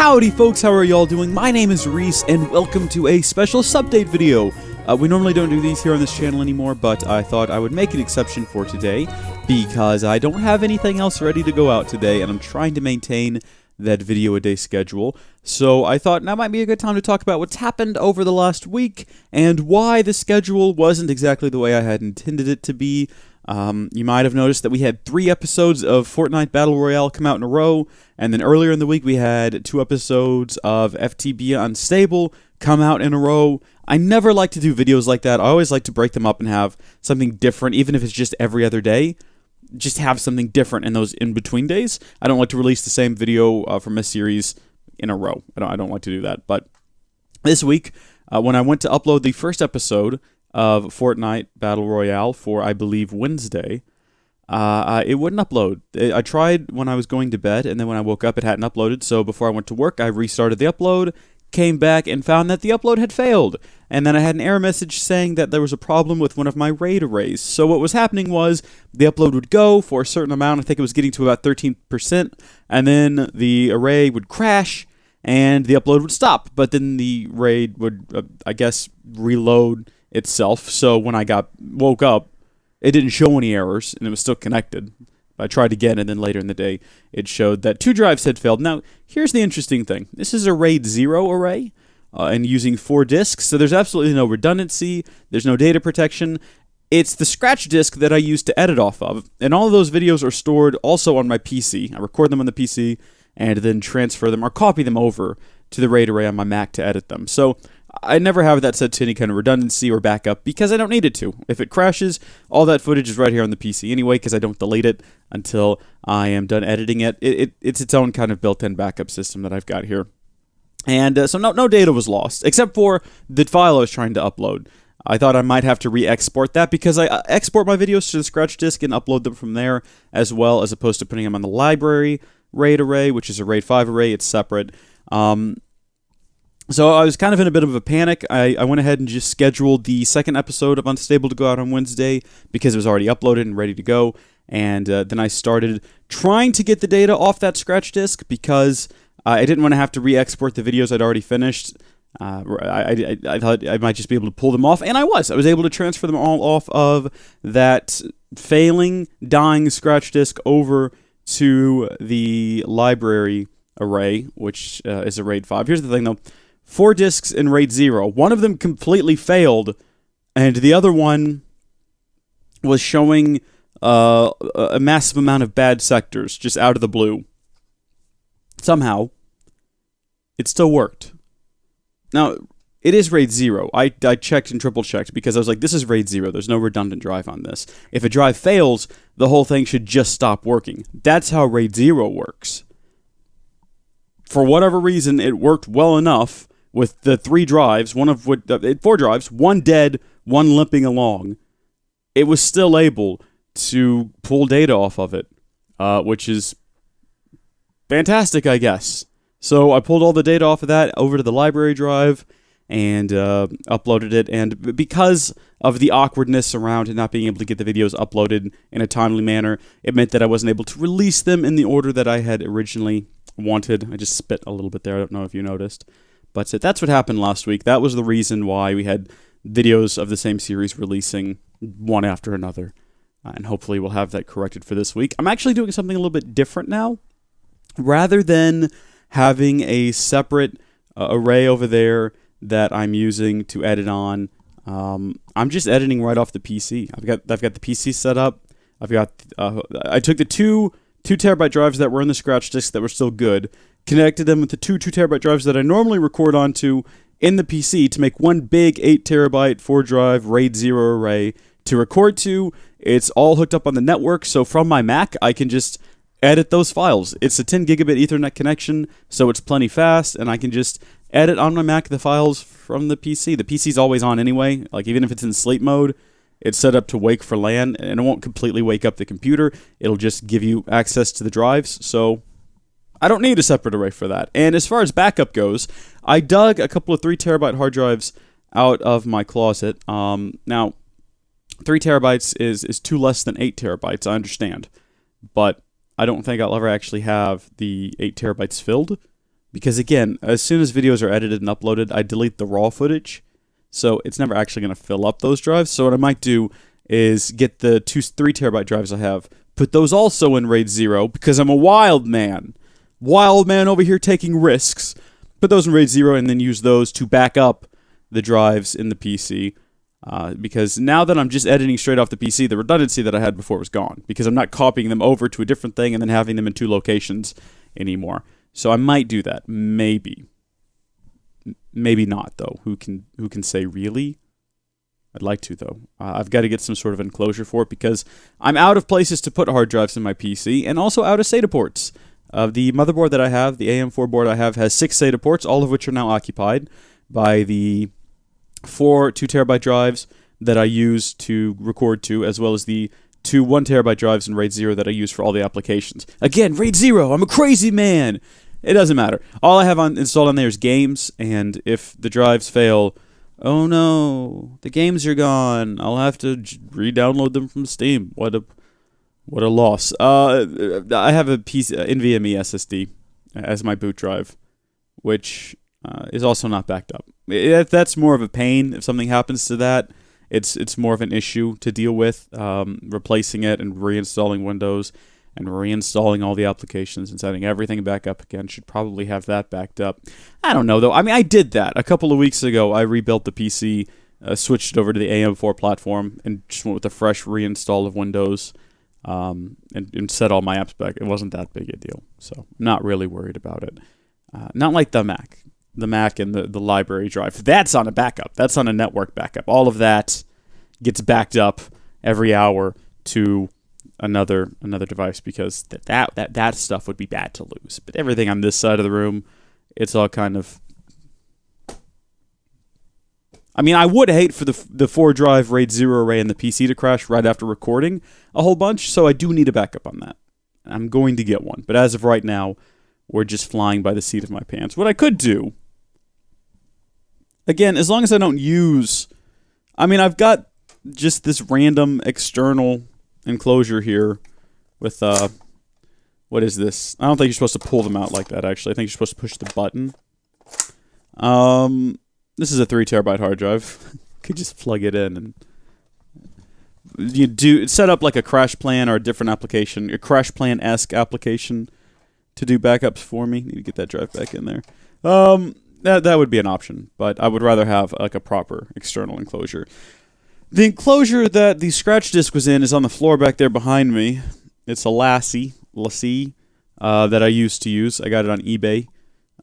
Howdy folks, how are y'all doing? My name is Rees, and welcome to a special SUPDATE video. We normally don't do these here on this channel anymore, but I thought I would make an exception for today, because I don't have anything else ready to go out today, and I'm trying to maintain that video-a-day schedule. So I thought now might be a good time to talk about what's happened over the last week, and why the schedule wasn't exactly the way I had intended it to be. You might have noticed that we had 3 episodes of Fortnite Battle Royale come out in a row, and then earlier in the week we had 2 episodes of FTB Unstable come out in a row. I never like to do videos like that. I always like to break them up and have something different, even if it's just every other day. Just have something different in those in-between days. I don't like to release the same video from a series in a row. I don't like to do that. But this week, when I went to upload the first episode of Fortnite Battle Royale for, I believe, Wednesday, it wouldn't upload. I tried when I was going to bed, and then when I woke up, it hadn't uploaded. So before I went to work, I restarted the upload, came back, and found that the upload had failed. And then I had an error message saying that there was a problem with one of my RAID arrays. So what was happening was the upload would go for a certain amount. I think it was getting to about 13%, and then the array would crash, and the upload would stop. But then the RAID would, I guess, reload itself. So when I woke up, it didn't show any errors, and it was still connected. I tried again, and then later in the day, it showed that 2 drives had failed. Now, here's the interesting thing. This is a RAID 0 array, and using 4 disks, so there's absolutely no redundancy, there's no data protection. It's the scratch disk that I use to edit off of, and all of those videos are stored also on my PC. I record them on the PC, and then transfer them, or copy them over to the RAID array on my Mac to edit them. So I never have that set to any kind of redundancy or backup because I don't need it to. If it crashes, all that footage is right here on the PC anyway because I don't delete it until I am done editing it. It's its own kind of built-in backup system that I've got here. And so no data was lost, except for the file I was trying to upload. I thought I might have to re-export that because I export my videos to the scratch disk and upload them from there as well, as opposed to putting them on the library RAID array, which is a RAID 5 array. It's separate. So I was kind of in a bit of a panic. I went ahead and just scheduled the second episode of Unstable to go out on Wednesday because it was already uploaded and ready to go. And then I started trying to get the data off that scratch disk because I didn't want to have to re-export the videos I'd already finished. I thought I might just be able to pull them off, and I was able to transfer them all off of that failing, dying scratch disk over to the library array, which is a RAID 5. Here's the thing, though. 4 disks in RAID 0. One of them completely failed, and the other one was showing a massive amount of bad sectors just out of the blue. Somehow, it still worked. Now, it is RAID 0. I checked and triple-checked because I was like, this is RAID 0. There's no redundant drive on this. If a drive fails, the whole thing should just stop working. That's how RAID 0 works. For whatever reason, it worked well enough with the 3 drives, 4 drives, 1 dead, 1 limping along. It was still able to pull data off of it, which is fantastic, I guess. So I pulled all the data off of that over to the library drive and uploaded it. And because of the awkwardness around not being able to get the videos uploaded in a timely manner, it meant that I wasn't able to release them in the order that I had originally wanted. I just spit a little bit there. I don't know if you noticed. But that's what happened last week. That was the reason why we had videos of the same series releasing one after another. And hopefully we'll have that corrected for this week. I'm actually doing something a little bit different now. Rather than having a separate array over there that I'm using to edit on, I'm just editing right off the PC. I've got the PC set up. I took the 2 terabyte drives that were in the scratch disk that were still good, connected them with the 2 terabyte drives that I normally record onto in the PC to make one big 8 terabyte 4 drive RAID 0 array to record to. It's all hooked up on the network, so from my Mac, I can just edit those files. It's a 10 gigabit Ethernet connection, so it's plenty fast, and I can just edit on my Mac the files from the PC. The PC's always on anyway, like even if it's in sleep mode, it's set up to wake for LAN, and it won't completely wake up the computer. It'll just give you access to the drives, so I don't need a separate array for that. And as far as backup goes, I dug a couple of 3 terabyte hard drives out of my closet. Now, 3 terabytes is 2 less than 8 terabytes, I understand. But I don't think I'll ever actually have the 8 terabytes filled. Because again, as soon as videos are edited and uploaded, I delete the raw footage. So it's never actually going to fill up those drives. So what I might do is get the 3 terabyte drives I have, put those also in RAID 0 because I'm a wild man. Wild man over here taking risks. Put those in RAID 0 and then use those to back up the drives in the PC. Because now that I'm just editing straight off the PC, the redundancy that I had before was gone. Because I'm not copying them over to a different thing and then having them in 2 locations anymore. So I might do that. Maybe. Maybe not, though. Who can say really? I'd like to, though. I've got to get some sort of enclosure for it because I'm out of places to put hard drives in my PC and also out of SATA ports. The motherboard that I have, the AM4 board I have, has 6 SATA ports, all of which are now occupied by the 4 2 terabyte drives that I use to record to, as well as the 2 1 terabyte drives in RAID 0 that I use for all the applications. Again, RAID 0, I'm a crazy man! It doesn't matter. All I have installed on there is games, and if the drives fail, oh no, the games are gone. I'll have to re-download them from Steam. What a loss. I have a NVMe SSD as my boot drive, which is also not backed up. That's more of a pain. If something happens to that, it's more of an issue to deal with. Replacing it and reinstalling Windows and reinstalling all the applications and setting everything back up again. Should probably have that backed up. I don't know, though. I mean, I did that. A couple of weeks ago, I rebuilt the PC, switched it over to the AM4 platform, and just went with a fresh reinstall of Windows, and set all my apps back. It wasn't that big a deal, so I'm not really worried about it. Not like the Mac. The Mac and the library drive. That's on a backup. That's on a network backup. All of that gets backed up every hour to another device because that stuff would be bad to lose. But everything on this side of the room, it's all kind of... I mean, I would hate for the 4-drive RAID 0 array in the PC to crash right after recording a whole bunch, so I do need a backup on that. I'm going to get one. But as of right now, we're just flying by the seat of my pants. What I could do, again, as long as I don't use... I mean, I've got just this random external enclosure here with, what is this? I don't think you're supposed to pull them out like that, actually. I think you're supposed to push the button. This is a 3 terabyte hard drive. Could just plug it in and you set up like a crash plan or a different application, a crash plan-esque application to do backups for me. Need to get that drive back in there. That would be an option, but I would rather have like a proper external enclosure. The enclosure that the scratch disk was in is on the floor back there behind me. It's a Lassie that I used to use. I got it on eBay,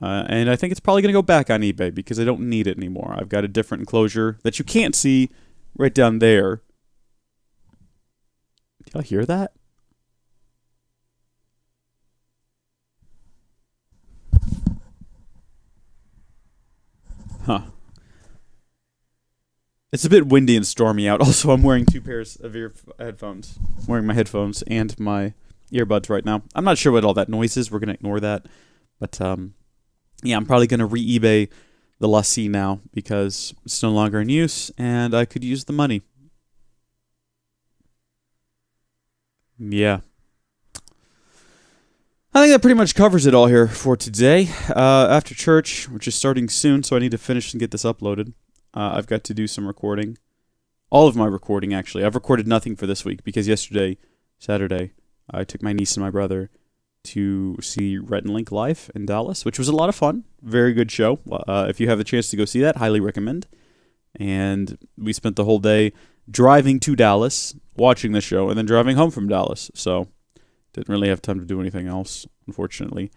and I think it's probably going to go back on eBay because I don't need it anymore. I've got a different enclosure that you can't see right down there. Do y'all hear that? Huh. It's a bit windy and stormy out. Also, I'm wearing 2 pairs of headphones. I'm wearing my headphones and my earbuds right now. I'm not sure what all that noise is. We're going to ignore that. But, yeah, I'm probably going to re-eBay the Lassie now because it's no longer in use and I could use the money. Yeah. I think that pretty much covers it all here for today. After church, which is starting soon, so I need to finish and get this uploaded. I've got to do some recording. All of my recording, actually. I've recorded nothing for this week because yesterday, Saturday, I took my niece and my brother to see Rhett and Link live in Dallas, which was a lot of fun. Very good show. If you have the chance to go see that, highly recommend. And we spent the whole day driving to Dallas, watching the show, and then driving home from Dallas. So, didn't really have time to do anything else, unfortunately.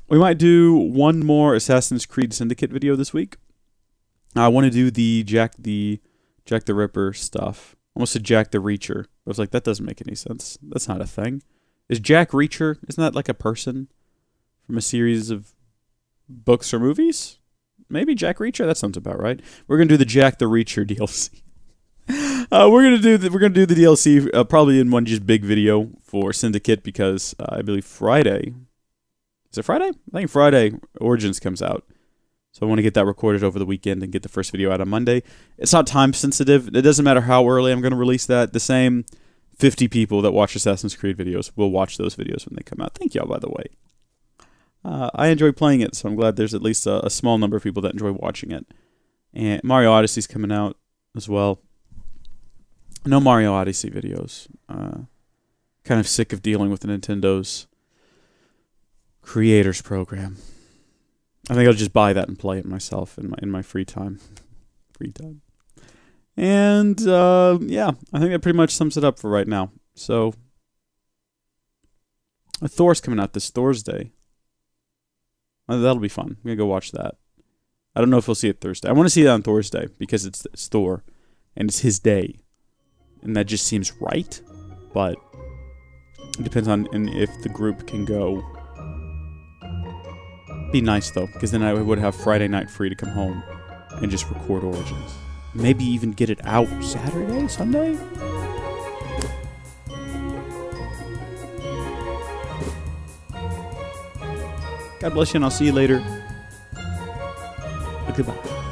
We might do one more Assassin's Creed Syndicate video this week. I want to do the Jack the Ripper stuff. I almost said Jack the Reacher. I was like, that doesn't make any sense. That's not a thing. Is Jack Reacher, isn't that like a person from a series of books or movies? Maybe Jack Reacher? That sounds about right. We're going to do the Jack the Reacher DLC. We're gonna do the DLC probably in one just big video for Syndicate because I believe Friday. Is it Friday? I think Friday Origins comes out. So I want to get that recorded over the weekend and get the first video out on Monday. It's not time sensitive. It doesn't matter how early I'm going to release that. The same 50 people that watch Assassin's Creed videos will watch those videos when they come out. Thank y'all, by the way. I enjoy playing it, so I'm glad there's at least a small number of people that enjoy watching it. And Mario Odyssey's coming out as well. No Mario Odyssey videos. Kind of sick of dealing with Nintendo's creators program. I think I'll just buy that and play it myself in my free time. And yeah, I think that pretty much sums it up for right now. So Thor's coming out this Thursday. That'll be fun. I'm gonna go watch that. I don't know if we'll see it Thursday. I want to see it on Thursday because it's Thor, and it's his day, and that just seems right. But it depends on if the group can go. Be nice though, because then I would have Friday night free to come home and just record Origins. Maybe even get it out Saturday, Sunday. God bless you, and I'll see you later. Goodbye.